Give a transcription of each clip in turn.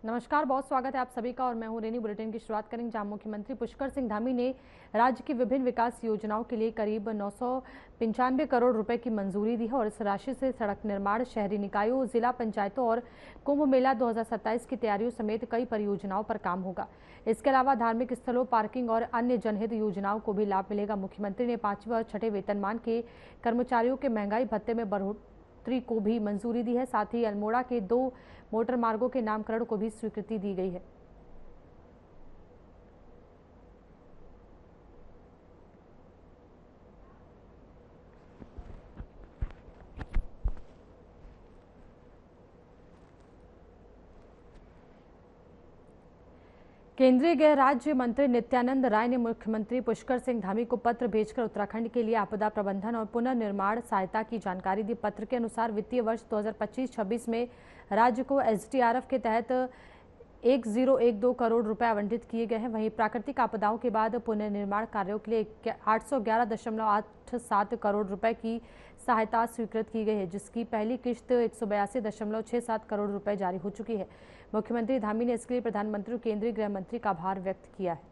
नमस्कार, बहुत स्वागत है आप सभी का। और मैं हूं रेनी। बुलेटिन की शुरुआत करेंगे जहां मुख्यमंत्री पुष्कर सिंह धामी ने राज्य की विभिन्न विकास योजनाओं के लिए करीब 995 करोड़ रुपए की मंजूरी दी है और इस राशि से सड़क निर्माण, शहरी निकायों, जिला पंचायतों और कुंभ मेला 2027 की तैयारियों समेत कई परियोजनाओं पर काम होगा। इसके अलावा धार्मिक स्थलों, पार्किंग और अन्य जनहित योजनाओं को भी लाभ मिलेगा। मुख्यमंत्री ने 5वें और 6ठे वेतनमान के कर्मचारियों के महंगाई भत्ते में बढ़ोतरी को भी मंजूरी दी है। साथ ही अल्मोड़ा के 2 मोटर मार्गों के नामकरण को भी स्वीकृति दी गई है। केंद्रीय गृह राज्य मंत्री नित्यानंद राय ने मुख्यमंत्री पुष्कर सिंह धामी को पत्र भेजकर उत्तराखंड के लिए आपदा प्रबंधन और पुनर्निर्माण सहायता की जानकारी दी। पत्र के अनुसार वित्तीय वर्ष 2025-26 में राज्य को एसडीआरएफ के तहत 1012 करोड़ रुपए आवंटित किए गए हैं। वहीं प्राकृतिक आपदाओं के बाद पुनर्निर्माण कार्यों के लिए 811.87 करोड़ रुपए की सहायता स्वीकृत की गई है, जिसकी पहली किश्त 182.67 करोड़ रुपए जारी हो चुकी है। मुख्यमंत्री धामी ने इसके लिए प्रधानमंत्री और केंद्रीय गृह मंत्री का आभार व्यक्त किया है।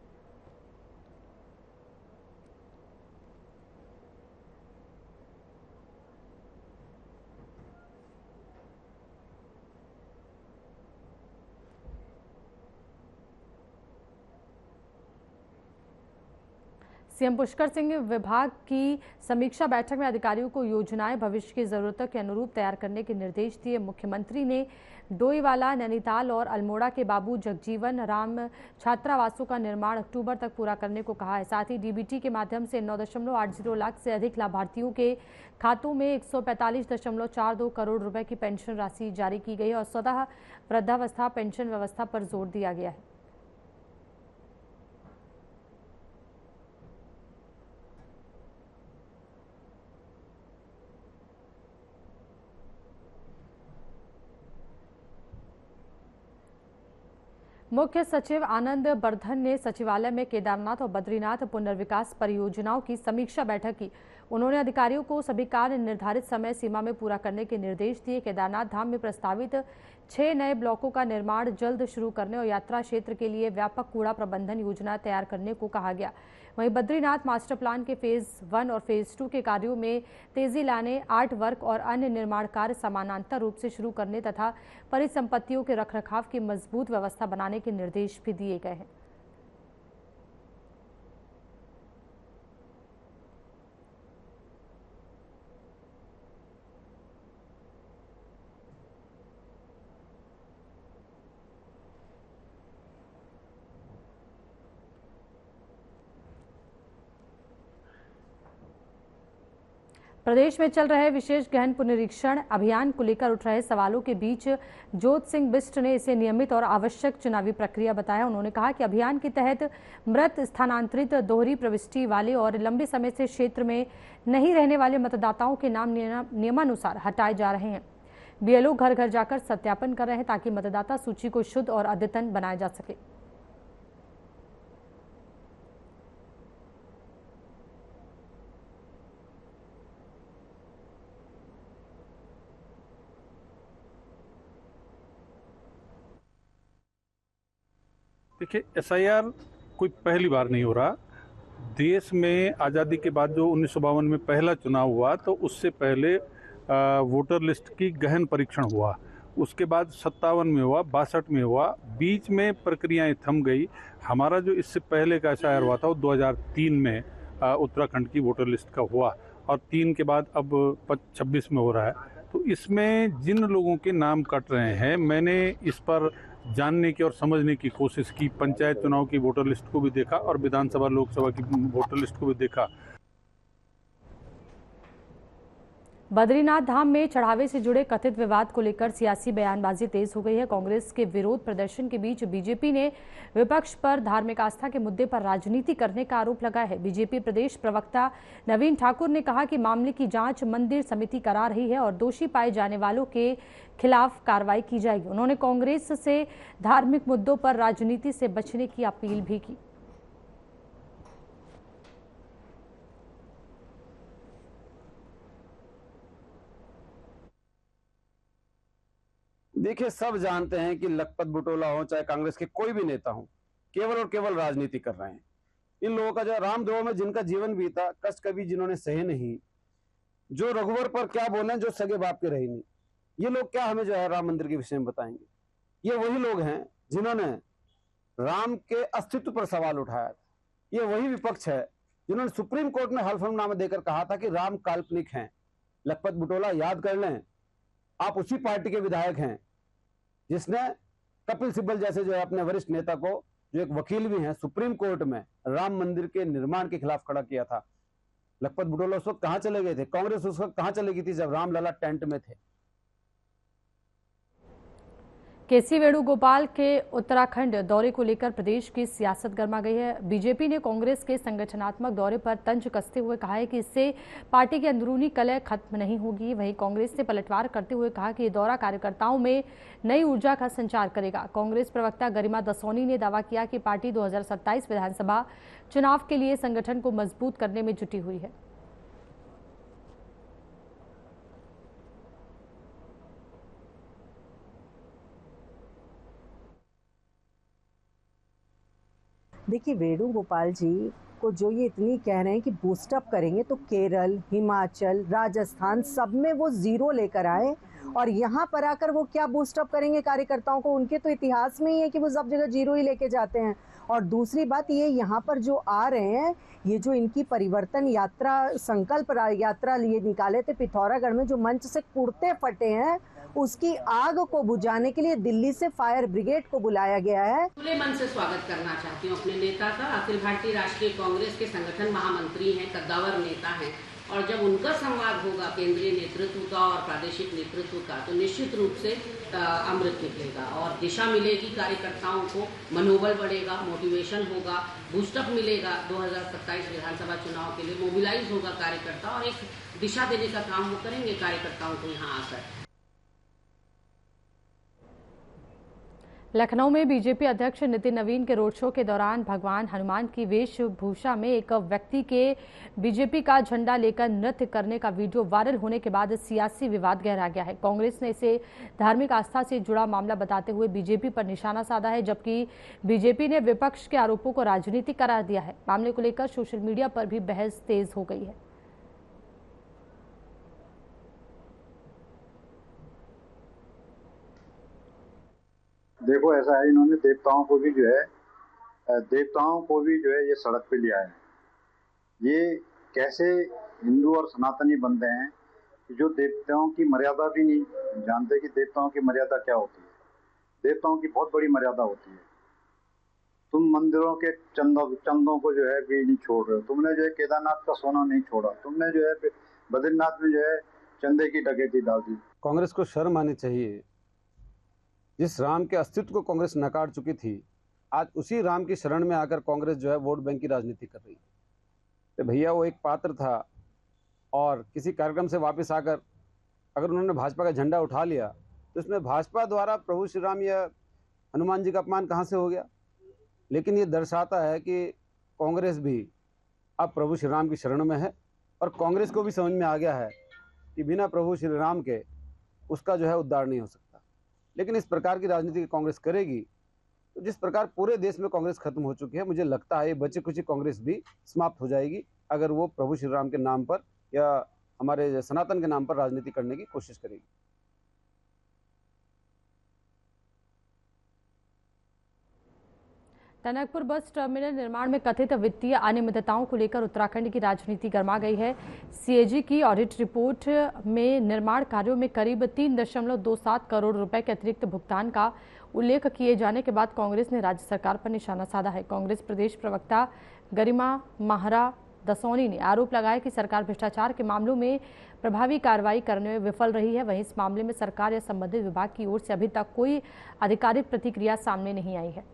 सीएम पुष्कर सिंह विभाग की समीक्षा बैठक में अधिकारियों को योजनाएं भविष्य की जरूरतों के अनुरूप तैयार करने के निर्देश दिए। मुख्यमंत्री ने डोईवाला, नैनीताल और अल्मोड़ा के बाबू जगजीवन राम छात्रावासों का निर्माण अक्टूबर तक पूरा करने को कहा है। साथ ही डीबीटी के माध्यम से 9.80 लाख से अधिक लाभार्थियों के खातों में 145.42 करोड़ रुपए की पेंशन राशि जारी की गई है और स्वतः वृद्धावस्था पेंशन व्यवस्था पर जोर दिया गया है। मुख्य सचिव आनंद बर्धन ने सचिवालय में केदारनाथ और बद्रीनाथ पुनर्विकास परियोजनाओं की समीक्षा बैठक की। उन्होंने अधिकारियों को सभी कार्य निर्धारित समय सीमा में पूरा करने के निर्देश दिए। केदारनाथ धाम में प्रस्तावित 6 नए ब्लॉकों का निर्माण जल्द शुरू करने और यात्रा क्षेत्र के लिए व्यापक कूड़ा प्रबंधन योजना तैयार करने को कहा गया। वहीं बद्रीनाथ मास्टर प्लान के फेज 1 और फेज 2 के कार्यों में तेजी लाने, आर्ट वर्क और अन्य निर्माण कार्य समानांतर रूप से शुरू करने तथा परिसंपत्तियों के रखरखाव की मजबूत व्यवस्था बनाने के निर्देश भी दिए गए हैं। प्रदेश में चल रहे विशेष गहन पुनरीक्षण अभियान को लेकर उठ रहे सवालों के बीच जोत सिंह बिष्ट ने इसे नियमित और आवश्यक चुनावी प्रक्रिया बताया। उन्होंने कहा कि अभियान के तहत मृत, स्थानांतरित, दोहरी प्रविष्टि वाले और लंबे समय से क्षेत्र में नहीं रहने वाले मतदाताओं के नाम नियमानुसार हटाए जा रहे हैं। बीएलओ घर घर जाकर सत्यापन कर रहे हैं ताकि मतदाता सूची को शुद्ध और अद्यतन बनाया जा सके। देखिए, एसआईआर कोई पहली बार नहीं हो रहा। देश में आज़ादी के बाद जो 1952 में पहला चुनाव हुआ तो उससे पहले वोटर लिस्ट की गहन परीक्षण हुआ। उसके बाद 57 में हुआ, 62 में हुआ, बीच में प्रक्रियाएं थम गई। हमारा जो इससे पहले का एसआईआर हुआ था वो 2003 में उत्तराखंड की वोटर लिस्ट का हुआ और 3 के बाद अब 26 में हो रहा है। तो इसमें जिन लोगों के नाम कट रहे हैं, मैंने इस पर जानने की और समझने की कोशिश की। पंचायत चुनाव की वोटर लिस्ट को भी देखा और विधानसभा, लोकसभा की वोटर लिस्ट को भी देखा। बद्रीनाथ धाम में चढ़ावे से जुड़े कथित विवाद को लेकर सियासी बयानबाजी तेज हो गई है। कांग्रेस के विरोध प्रदर्शन के बीच बीजेपी ने विपक्ष पर धार्मिक आस्था के मुद्दे पर राजनीति करने का आरोप लगाया है। बीजेपी प्रदेश प्रवक्ता नवीन ठाकुर ने कहा कि मामले की जांच मंदिर समिति करा रही है और दोषी पाए जाने वालों के खिलाफ कार्रवाई की जाएगी। उन्होंने कांग्रेस से धार्मिक मुद्दों पर राजनीति से बचने की अपील भी की। देखिए, सब जानते हैं कि लखपत बुटोला हो चाहे कांग्रेस के कोई भी नेता हो, केवल और केवल राजनीति कर रहे हैं। इन लोगों का जो रामद्रोह में जिनका जीवन बीता, कष्ट कभी जिन्होंने सहे नहीं, जो रघुवर पर क्या बोले जो सगे बाप के रहे नहीं, ये लोग क्या हमें जो है राम मंदिर के विषय में बताएंगे? ये वही लोग हैं जिन्होंने राम के अस्तित्व पर सवाल उठाया था। ये वही विपक्ष है जिन्होंने सुप्रीम कोर्ट में हल्फनामा देकर कहा था कि राम काल्पनिक हैं। लखपत बुटोला याद कर लें, आप उसी पार्टी के विधायक हैं जिसने कपिल सिब्बल जैसे जो है अपने वरिष्ठ नेता को, जो एक वकील भी हैं, सुप्रीम कोर्ट में राम मंदिर के निर्माण के खिलाफ खड़ा किया था। लखपत बुटोला उस वक्त कहां चले गए थे? कांग्रेस उस वक्त कहां चली गई थी जब रामलला टेंट में थे? केसी वेणुगोपाल के उत्तराखंड दौरे को लेकर प्रदेश की सियासत गर्मा गई है। बीजेपी ने कांग्रेस के संगठनात्मक दौरे पर तंज कसते हुए कहा है कि इससे पार्टी की अंदरूनी कलह खत्म नहीं होगी। वहीं कांग्रेस ने पलटवार करते हुए कहा कि ये दौरा कार्यकर्ताओं में नई ऊर्जा का संचार करेगा। कांग्रेस प्रवक्ता गरिमा दसोनी ने दावा किया कि पार्टी 2027 विधानसभा चुनाव के लिए संगठन को मजबूत करने में जुटी हुई है। देखिए, वेणुगोपाल जी को जो ये इतनी कह रहे हैं कि बूस्टअप करेंगे, तो केरल, हिमाचल, राजस्थान सब में वो जीरो लेकर आए और यहाँ पर आकर वो क्या बूस्टअप करेंगे कार्यकर्ताओं को? उनके तो इतिहास में ही है कि वो सब जगह जीरो ही लेके जाते हैं। और दूसरी बात, ये यहाँ पर जो आ रहे हैं, ये जो इनकी परिवर्तन यात्रा, संकल्प यात्रा लिए निकाले थे पिथौरागढ़ में, जो मंच से कुड़ते फटे हैं, उसकी आग को बुझाने के लिए दिल्ली से फायर ब्रिगेड को बुलाया गया है। खुले मन से स्वागत करना चाहती हूँ अपने नेता का। अखिल भारतीय राष्ट्रीय कांग्रेस के संगठन महामंत्री हैं, कद्दावर नेता हैं, और जब उनका संवाद होगा केंद्रीय नेतृत्व का और प्रादेशिक नेतृत्व का, तो निश्चित रूप से अमृत निकलेगा और दिशा मिलेगी कार्यकर्ताओं को, मनोबल बढ़ेगा, मोटिवेशन होगा, बूस्टअप मिलेगा। 2027 विधानसभा चुनाव के लिए मोबिलाइज होगा कार्यकर्ता और एक दिशा देने का काम वो करेंगे कार्यकर्ताओं को यहाँ आकर। लखनऊ में बीजेपी अध्यक्ष नितिन नवीन के रोड शो के दौरान भगवान हनुमान की वेशभूषा में एक व्यक्ति के बीजेपी का झंडा लेकर नृत्य करने का वीडियो वायरल होने के बाद सियासी विवाद गहरा गया है। कांग्रेस ने इसे धार्मिक आस्था से जुड़ा मामला बताते हुए बीजेपी पर निशाना साधा है, जबकि बीजेपी ने विपक्ष के आरोपों को राजनीतिक करार दिया है। मामले को लेकर सोशल मीडिया पर भी बहस तेज हो गई है। देखो, ऐसा है, इन्होंने देवताओं को भी जो है ये सड़क पे ले आए हैं। ये कैसे हिंदू और सनातनी बनते हैं कि जो देवताओं की मर्यादा भी नहीं जानते कि देवताओं की मर्यादा क्या होती है। देवताओं की बहुत बड़ी मर्यादा होती है। तुम मंदिरों के चंदों को जो है भी नहीं छोड़ रहे हो। तुमने जो है केदारनाथ का सोना नहीं छोड़ा। तुमने जो है बद्रीनाथ में जो है चंदे की डकैती डाल दी। कांग्रेस को शर्म आनी चाहिए। जिस राम के अस्तित्व को कांग्रेस नकार चुकी थी, आज उसी राम की शरण में आकर कांग्रेस जो है वोट बैंक की राजनीति कर रही है। तो भैया, वो एक पात्र था और किसी कार्यक्रम से वापस आकर अगर उन्होंने भाजपा का झंडा उठा लिया तो इसमें भाजपा द्वारा प्रभु श्री राम या हनुमान जी का अपमान कहाँ से हो गया? लेकिन ये दर्शाता है कि कांग्रेस भी अब प्रभु श्री राम की शरण में है और कांग्रेस को भी समझ में आ गया है कि बिना प्रभु श्री राम के उसका जो है उद्धार नहीं हो सकता। लेकिन इस प्रकार की राजनीति कांग्रेस करेगी तो जिस प्रकार पूरे देश में कांग्रेस खत्म हो चुकी है, मुझे लगता है ये बची खुची कांग्रेस भी समाप्त हो जाएगी अगर वो प्रभु श्री राम के नाम पर या हमारे सनातन के नाम पर राजनीति करने की कोशिश करेगी। टनकपुर बस टर्मिनल निर्माण में कथित वित्तीय अनियमितताओं को लेकर उत्तराखंड की राजनीति गर्मा गई है। सीएजी की ऑडिट रिपोर्ट में निर्माण कार्यों में करीब 3.27 करोड़ रुपए के अतिरिक्त भुगतान का उल्लेख किए जाने के बाद कांग्रेस ने राज्य सरकार पर निशाना साधा है। कांग्रेस प्रदेश प्रवक्ता गरिमा महारा दसोनी ने आरोप लगाया कि सरकार भ्रष्टाचार के मामलों में प्रभावी कार्रवाई करने में विफल रही है। वहीं इस मामले में सरकार या संबंधित विभाग की ओर से अभी तक कोई आधिकारिक प्रतिक्रिया सामने नहीं आई है।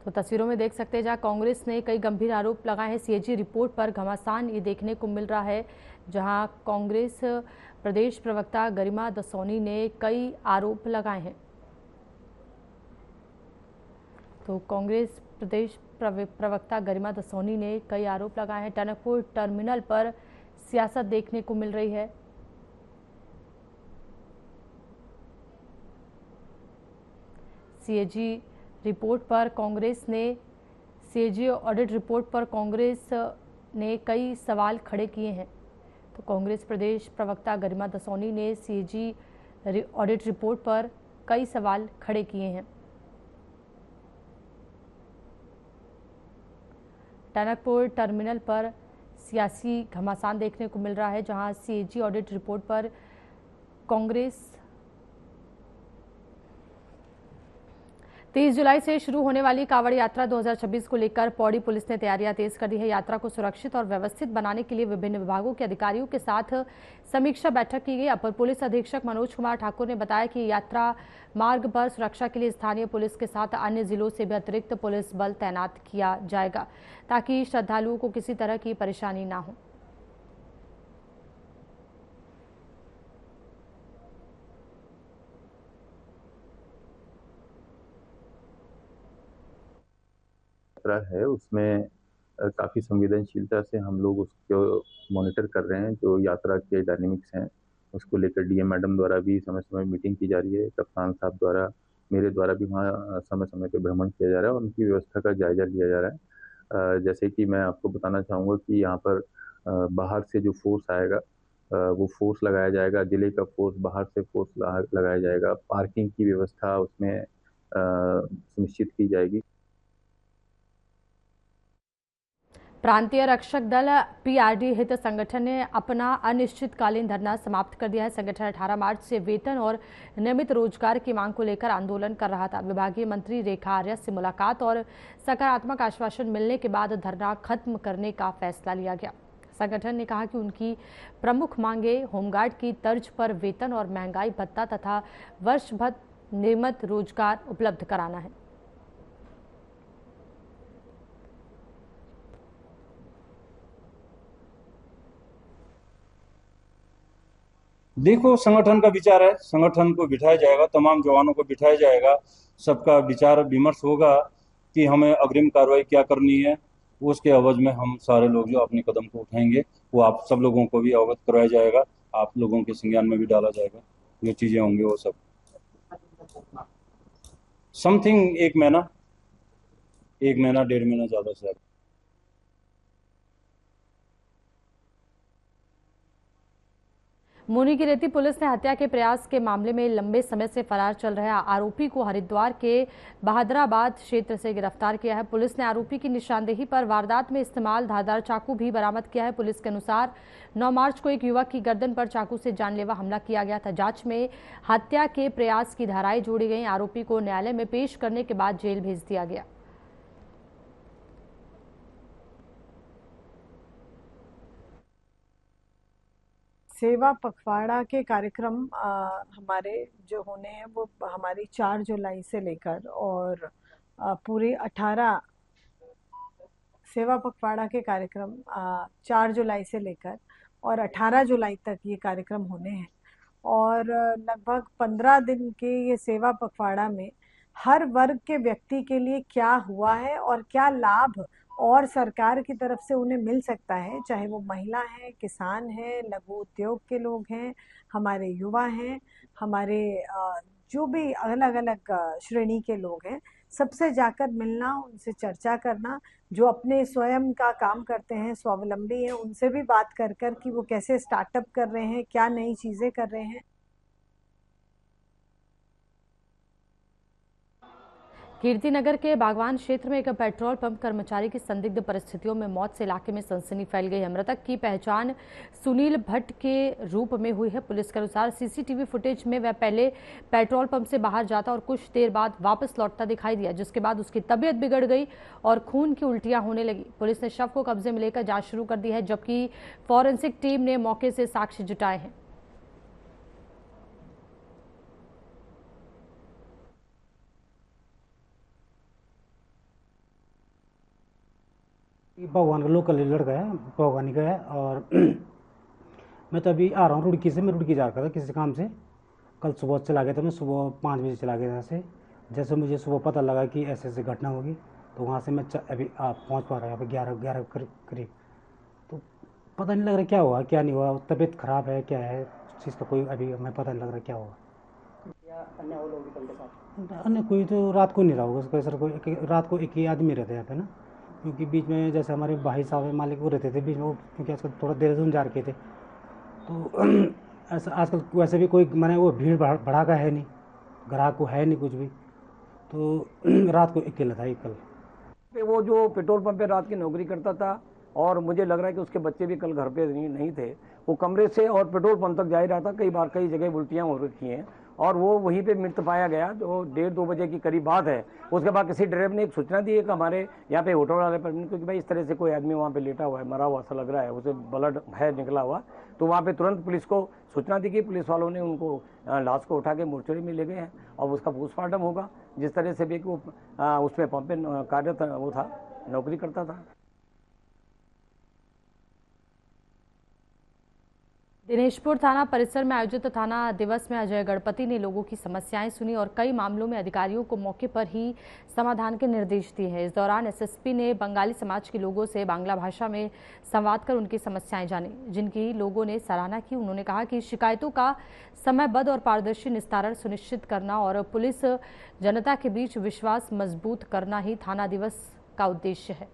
तो तस्वीरों में देख सकते हैं जहां कांग्रेस ने कई गंभीर आरोप लगाए हैं। सीएजी रिपोर्ट पर घमासान ये देखने को मिल रहा है, जहां कांग्रेस प्रदेश प्रवक्ता गरिमा दसोनी ने कई आरोप लगाए हैं। तो कांग्रेस प्रदेश प्रवक्ता गरिमा दसोनी ने कई आरोप लगाए हैं। टनकपुर टर्मिनल पर सियासत देखने को मिल रही है। सीएजी रिपोर्ट पर कांग्रेस ने सीएजी ऑडिट रिपोर्ट पर कांग्रेस ने कई सवाल खड़े किए हैं। तो कांग्रेस प्रदेश प्रवक्ता गरिमा दसौनी ने सीएजी ऑडिट रिपोर्ट पर कई सवाल खड़े किए हैं। टनकपुर टर्मिनल पर सियासी घमासान देखने को मिल रहा है, जहां सीएजी ऑडिट रिपोर्ट पर कांग्रेस 30 जुलाई से शुरू होने वाली कांवड़ यात्रा 2026 को लेकर पौड़ी पुलिस ने तैयारियां तेज कर दी है। यात्रा को सुरक्षित और व्यवस्थित बनाने के लिए विभिन्न विभागों के अधिकारियों के साथ समीक्षा बैठक की गई। अपर पुलिस अधीक्षक मनोज कुमार ठाकुर ने बताया कि यात्रा मार्ग पर सुरक्षा के लिए स्थानीय पुलिस के साथ अन्य जिलों से भी अतिरिक्त पुलिस बल तैनात किया जाएगा, ताकि श्रद्धालुओं को किसी तरह की परेशानी न हो। है उसमें काफ़ी संवेदनशीलता से हम लोग उसको मॉनिटर कर रहे हैं। जो यात्रा के डायनेमिक्स हैं उसको लेकर डीएम मैडम द्वारा भी समय समय मीटिंग की जा रही है। कप्तान साहब द्वारा, मेरे द्वारा भी वहाँ समय समय पे भ्रमण किया जा रहा है और उनकी व्यवस्था का जायजा लिया जा रहा है। जैसे कि मैं आपको बताना चाहूँगा कि यहाँ पर बाहर से जो फोर्स आएगा वो फोर्स लगाया जाएगा, जिले का फोर्स, बाहर से फोर्स लगाया जाएगा। पार्किंग की व्यवस्था उसमें सुनिश्चित की जाएगी। प्रांतीय रक्षक दल पीआरडी हित संगठन ने अपना अनिश्चितकालीन धरना समाप्त कर दिया है। संगठन 18 मार्च से वेतन और नियमित रोजगार की मांग को लेकर आंदोलन कर रहा था। विभागीय मंत्री रेखा आर्या से मुलाकात और सकारात्मक आश्वासन मिलने के बाद धरना खत्म करने का फैसला लिया गया। संगठन ने कहा कि उनकी प्रमुख मांगे होमगार्ड की तर्ज पर वेतन और महंगाई भत्ता तथा वर्ष भर नियमित रोजगार उपलब्ध कराना है। देखो, संगठन का विचार है, संगठन को बिठाया जाएगा, तमाम जवानों को बिठाया जाएगा, सबका विचार विमर्श होगा कि हमें अग्रिम कार्रवाई क्या करनी है। उसके एवज में हम सारे लोग जो अपने कदम को उठाएंगे वो आप सब लोगों को भी अवगत कराया जाएगा, आप लोगों के संज्ञान में भी डाला जाएगा। जो चीजें होंगी वो सब समथिंग एक महीना 1.5 महीना ज्यादा से ज्यादा। मुनिकीरेती पुलिस ने हत्या के प्रयास के मामले में लंबे समय से फरार चल रहे आरोपी को हरिद्वार के बहादुराबाद क्षेत्र से गिरफ्तार किया है। पुलिस ने आरोपी की निशानदेही पर वारदात में इस्तेमाल धारदार चाकू भी बरामद किया है। पुलिस के अनुसार 9 मार्च को एक युवक की गर्दन पर चाकू से जानलेवा हमला किया गया था। जांच में हत्या के प्रयास की धाराएं जोड़ी गई। आरोपी को न्यायालय में पेश करने के बाद जेल भेज दिया गया। सेवा पखवाड़ा के कार्यक्रम हमारे जो होने हैं वो हमारी 4 जुलाई से लेकर और पूरी 18 सेवा पखवाड़ा के कार्यक्रम 4 जुलाई से लेकर और 18 जुलाई तक ये कार्यक्रम होने हैं। और लगभग 15 दिन के ये सेवा पखवाड़ा में हर वर्ग के व्यक्ति के लिए क्या हुआ है और क्या लाभ और सरकार की तरफ से उन्हें मिल सकता है, चाहे वो महिला हैं, किसान हैं, लघु उद्योग के लोग हैं, हमारे युवा हैं, हमारे जो भी अलग अलग श्रेणी के लोग हैं, सबसे जाकर मिलना, उनसे चर्चा करना, जो अपने स्वयं का काम करते हैं, स्वावलंबी हैं, उनसे भी बात कर कर कि वो कैसे स्टार्टअप कर रहे हैं, क्या नई चीज़ें कर रहे हैं। कीर्तिनगर के बागवान क्षेत्र में एक पेट्रोल पंप कर्मचारी की संदिग्ध परिस्थितियों में मौत से इलाके में सनसनी फैल गई है। मृतक की पहचान सुनील भट्ट के रूप में हुई है। पुलिस के अनुसार सीसीटीवी फुटेज में वह पहले पेट्रोल पंप से बाहर जाता और कुछ देर बाद वापस लौटता दिखाई दिया, जिसके बाद उसकी तबीयत बिगड़ गई और खून की उल्टियां होने लगी। पुलिस ने शव को कब्जे में लेकर जांच शुरू कर दी है, जबकि फॉरेंसिक टीम ने मौके से साक्ष्य जुटाए हैं। भगवान का लोकल लड़का है, भगवानी का है। और मैं तो अभी आ रहा हूँ रुड़की से। मैं रुड़की जा रहा था किसी काम से। कल सुबह चला गया था, मैं सुबह 5 बजे चला गया यहाँ से। जैसे मुझे सुबह पता लगा कि ऐसे ऐसे घटना होगी तो वहाँ से मैं अभी पहुँच पा रहा है यहाँ पे 11 करीब। तो पता नहीं लग रहा क्या हुआ क्या नहीं हुआ, तबीयत ख़राब है क्या है, उस चीज़ का कोई अभी हमें पता नहीं लग रहा क्या हुआ। या अन्य और लोग भी उनके साथ? अन्य कोई तो रात को नहीं रहा होगा उसका सर, कोई रात को एक ही आदमी रहता है यहाँ पे ना, क्योंकि बीच में जैसे हमारे भाई साहब मालिक वो रहते थे बीच में, वो क्योंकि आजकल थोड़ा देहरादून जा रखे थे, तो ऐसा आजकल वैसे भी कोई मैंने वो भीड़ भड़ाका है नहीं, ग्राहक को है नहीं कुछ भी, तो रात को अकेला था कल। वो जो पेट्रोल पंप पे रात की नौकरी करता था और मुझे लग रहा है कि उसके बच्चे भी कल घर पे नहीं थे, वो कमरे से और पेट्रोल पंप तक जा ही रहा था। कई बार कई जगह उल्टियाँ हो रखी हैं और वो वहीं पे मृत पाया गया, जो 1:30-2 बजे की करीब बात है। उसके बाद किसी ड्राइवर ने एक सूचना दी है कि हमारे यहाँ पे होटल वाले पर, क्योंकि भाई इस तरह से कोई आदमी वहाँ पे लेटा हुआ है, मरा हुआ सा लग रहा है, उसे ब्लड है निकला हुआ, तो वहाँ पे तुरंत पुलिस को सूचना दी गई। पुलिस वालों ने उनको लाश को उठा के मोर्चरी में ले गए हैं और उसका पोस्टमार्टम होगा। जिस तरह से भी वो उसमें पंप पे कार्यरत वो था, नौकरी करता था। दिनेशपुर थाना परिसर में आयोजित थाना दिवस में अजय गणपति ने लोगों की समस्याएं सुनी और कई मामलों में अधिकारियों को मौके पर ही समाधान के निर्देश दिए हैं। इस दौरान एसएसपी ने बंगाली समाज के लोगों से बांग्ला भाषा में संवाद कर उनकी समस्याएं जानी, जिनकी लोगों ने सराहना की। उन्होंने कहा कि शिकायतों का समयबद्ध और पारदर्शी निस्तारण सुनिश्चित करना और पुलिस जनता के बीच विश्वास मजबूत करना ही थाना दिवस का उद्देश्य है।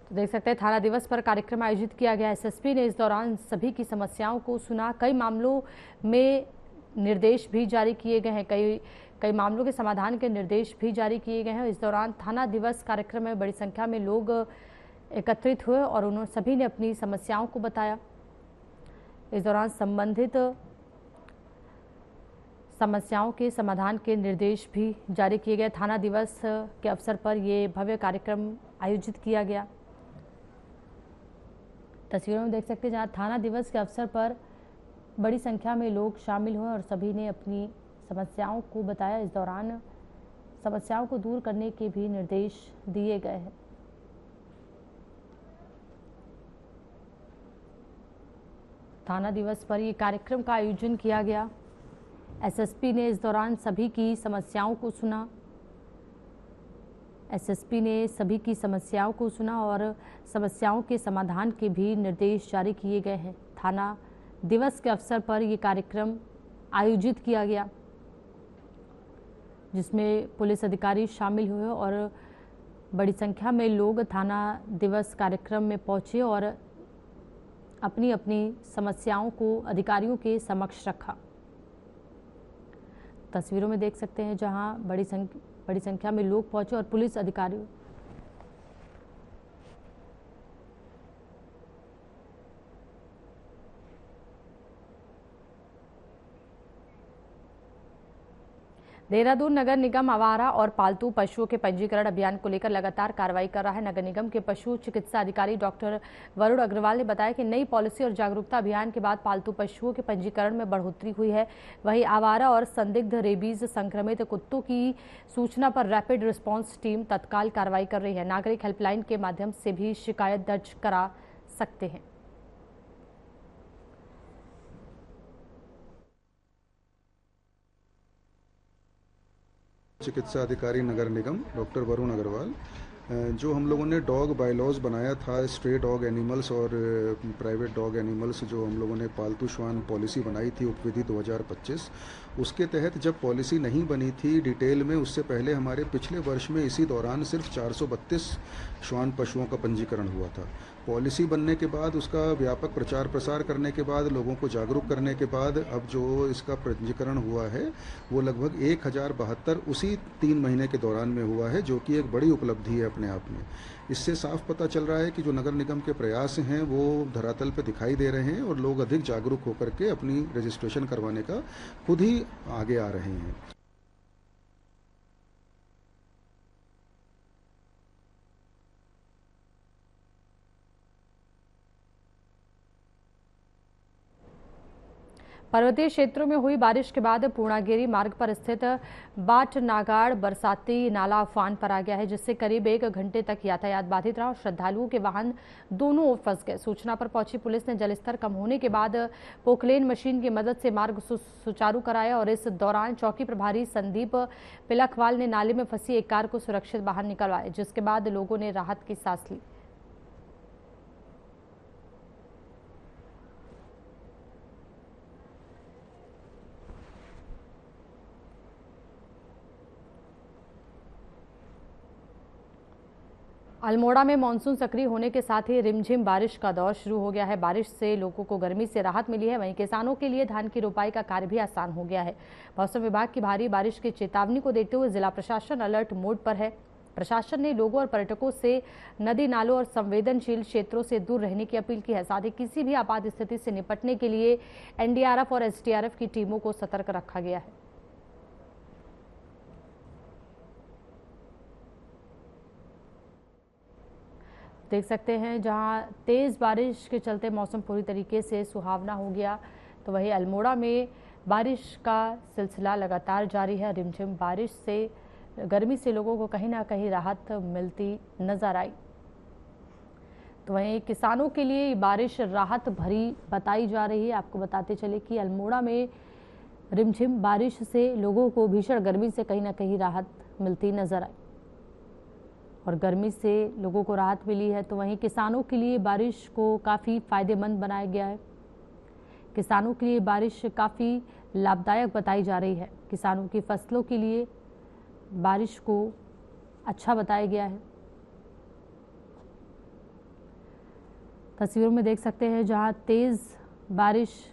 तो देख सकते हैं थाना दिवस पर कार्यक्रम आयोजित किया गया। एसएसपी ने इस दौरान सभी की समस्याओं को सुना, कई मामलों में निर्देश भी जारी किए गए हैं, कई मामलों के समाधान के निर्देश भी जारी किए गए हैं। इस दौरान थाना दिवस कार्यक्रम में बड़ी संख्या में लोग एकत्रित हुए और उन्होंने सभी ने अपनी समस्याओं को बताया। इस दौरान संबंधित समस्याओं के समाधान के निर्देश भी जारी किए गए। थाना दिवस के अवसर पर ये भव्य कार्यक्रम आयोजित किया गया। तस्वीरों में देख सकते हैं जहां थाना दिवस के अवसर पर बड़ी संख्या में लोग शामिल हुए और सभी ने अपनी समस्याओं को बताया। इस दौरान समस्याओं को दूर करने के भी निर्देश दिए गए हैं। थाना दिवस पर ये कार्यक्रम का आयोजन किया गया। एसएसपी ने इस दौरान सभी की समस्याओं को सुना। एसएसपी ने सभी की समस्याओं को सुना और समस्याओं के समाधान के भी निर्देश जारी किए गए हैं। थाना दिवस के अवसर पर यह कार्यक्रम आयोजित किया गया, जिसमें पुलिस अधिकारी शामिल हुए और बड़ी संख्या में लोग थाना दिवस कार्यक्रम में पहुंचे और अपनी अपनी समस्याओं को अधिकारियों के समक्ष रखा। तस्वीरों में देख सकते हैं जहां बड़ी संख्या में लोग पहुंचे और पुलिस अधिकारियों देहरादून नगर निगम आवारा और पालतू पशुओं के पंजीकरण अभियान को लेकर लगातार कार्रवाई कर रहा है। नगर निगम के पशु चिकित्सा अधिकारी डॉक्टर वरुण अग्रवाल ने बताया कि नई पॉलिसी और जागरूकता अभियान के बाद पालतू पशुओं के पंजीकरण में बढ़ोतरी हुई है। वहीं आवारा और संदिग्ध रेबीज संक्रमित कुत्तों की सूचना पर रैपिड रिस्पांस टीम तत्काल कार्रवाई कर रही है। नागरिक हेल्पलाइन के माध्यम से भी शिकायत दर्ज करा सकते हैं। चिकित्सा अधिकारी नगर निगम डॉक्टर वरुण अग्रवाल, जो हम लोगों ने डॉग बायलॉज बनाया था, स्ट्रे डॉग एनिमल्स और प्राइवेट डॉग एनिमल्स, जो हम लोगों ने पालतू श्वान पॉलिसी बनाई थी उपविधि 2025, उसके तहत जब पॉलिसी नहीं बनी थी डिटेल में, उससे पहले हमारे पिछले वर्ष में इसी दौरान सिर्फ 432 श्वान पशुओं का पंजीकरण हुआ था। पॉलिसी बनने के बाद उसका व्यापक प्रचार प्रसार करने के बाद, लोगों को जागरूक करने के बाद अब जो इसका पंजीकरण हुआ है वो लगभग 1072 उसी 3 महीने के दौरान में हुआ है, जो कि एक बड़ी उपलब्धि है अपने आप में। इससे साफ पता चल रहा है कि जो नगर निगम के प्रयास हैं वो धरातल पर दिखाई दे रहे हैं और लोग अधिक जागरूक होकर के अपनी रजिस्ट्रेशन करवाने का खुद ही आगे आ रहे हैं। पर्वतीय क्षेत्रों में हुई बारिश के बाद पूर्णागिरी मार्ग पर स्थित बाट नागाड़ बरसाती नाला उफान पर आ गया है, जिससे करीब 1 घंटे तक यातायात बाधित रहा और श्रद्धालुओं के वाहन दोनों ओर फंस गए। सूचना पर पहुंची पुलिस ने जलस्तर कम होने के बाद पोकलेन मशीन की मदद से मार्ग सुचारू कराया और इस दौरान चौकी प्रभारी संदीप पिलखवाल ने नाले में फंसी एक कार को सुरक्षित बाहर निकलवाया, जिसके बाद लोगों ने राहत की सांस ली। अल्मोड़ा में मानसून सक्रिय होने के साथ ही रिमझिम बारिश का दौर शुरू हो गया है। बारिश से लोगों को गर्मी से राहत मिली है, वहीं किसानों के लिए धान की रोपाई का कार्य भी आसान हो गया है। मौसम विभाग की भारी बारिश की चेतावनी को देखते हुए जिला प्रशासन अलर्ट मोड पर है। प्रशासन ने लोगों और पर्यटकों से नदी नालों और संवेदनशील क्षेत्रों से दूर रहने की अपील की है। साथ ही किसी भी आपात स्थिति से निपटने के लिए एनडीआरएफ और एसडीआरएफ की टीमों को सतर्क रखा गया है। देख सकते हैं जहां तेज बारिश के चलते मौसम पूरी तरीके से सुहावना हो गया, तो वहीं अल्मोड़ा में बारिश का सिलसिला लगातार जारी है। रिमझिम बारिश से गर्मी से लोगों को कहीं ना कहीं राहत मिलती नजर आई। तो वहीं किसानों के लिए बारिश राहत भरी बताई जा रही है। आपको बताते चले कि अल्मोड़ा में रिमझिम बारिश से लोगों को भीषण गर्मी से कहीं ना कहीं राहत मिलती नजर आई और गर्मी से लोगों को राहत मिली है। तो वहीं किसानों के लिए बारिश को काफ़ी फायदेमंद बनाया गया है। किसानों के लिए बारिश काफ़ी लाभदायक बताई जा रही है। किसानों की फसलों के लिए बारिश को अच्छा बताया गया है। तस्वीरों में देख सकते हैं जहां तेज बारिश।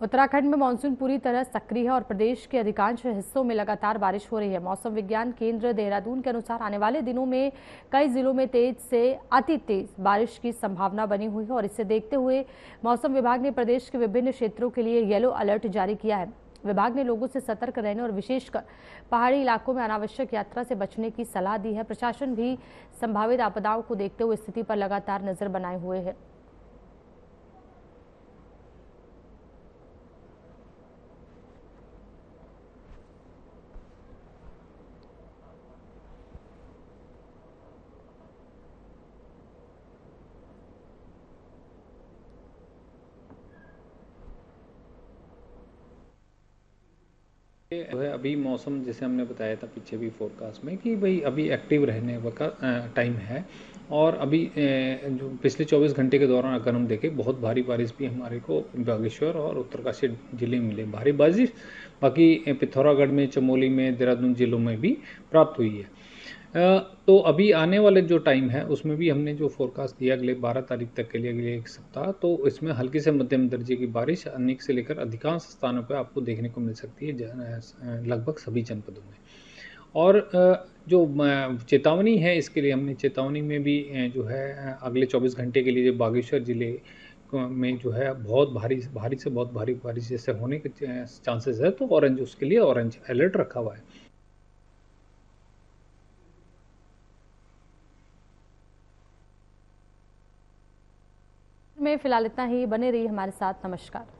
उत्तराखंड में मानसून पूरी तरह सक्रिय है और प्रदेश के अधिकांश हिस्सों में लगातार बारिश हो रही है। मौसम विज्ञान केंद्र देहरादून के अनुसार आने वाले दिनों में कई जिलों में तेज से अति तेज बारिश की संभावना बनी हुई है और इसे देखते हुए मौसम विभाग ने प्रदेश के विभिन्न क्षेत्रों के लिए येलो अलर्ट जारी किया है। विभाग ने लोगों से सतर्क रहने और विशेषकर पहाड़ी इलाकों में अनावश्यक यात्रा से बचने की सलाह दी है। प्रशासन भी संभावित आपदाओं को देखते हुए स्थिति पर लगातार नजर बनाए हुए है। जो है अभी मौसम जैसे हमने बताया था पीछे भी फोरकास्ट में कि भाई अभी एक्टिव रहने का टाइम है और अभी जो पिछले 24 घंटे के दौरान अगर हम देखें बहुत भारी बारिश भी हमारे को बागेश्वर और उत्तरकाशी जिले में मिले भारी बारिश, बाकी पिथौरागढ़ में, चमोली में, देहरादून जिलों में भी प्राप्त हुई है। तो अभी आने वाले जो टाइम है उसमें भी हमने जो फोरकास्ट दिया अगले 12 तारीख तक के लिए अगले एक सप्ताह, तो इसमें हल्की से मध्यम दर्जे की बारिश अनेक से लेकर अधिकांश स्थानों पर आपको देखने को मिल सकती है, लगभग सभी जनपदों में। और जो चेतावनी है इसके लिए हमने चेतावनी में भी जो है अगले 24 घंटे के लिए जो बागेश्वर जिले में जो है बहुत भारी से बहुत भारी बारिश जैसे होने के चांसेस है, तो ऑरेंज उसके लिए ऑरेंज अलर्ट रखा हुआ है। में फिलहाल इतना ही। बने रहिए हमारे साथ। नमस्कार।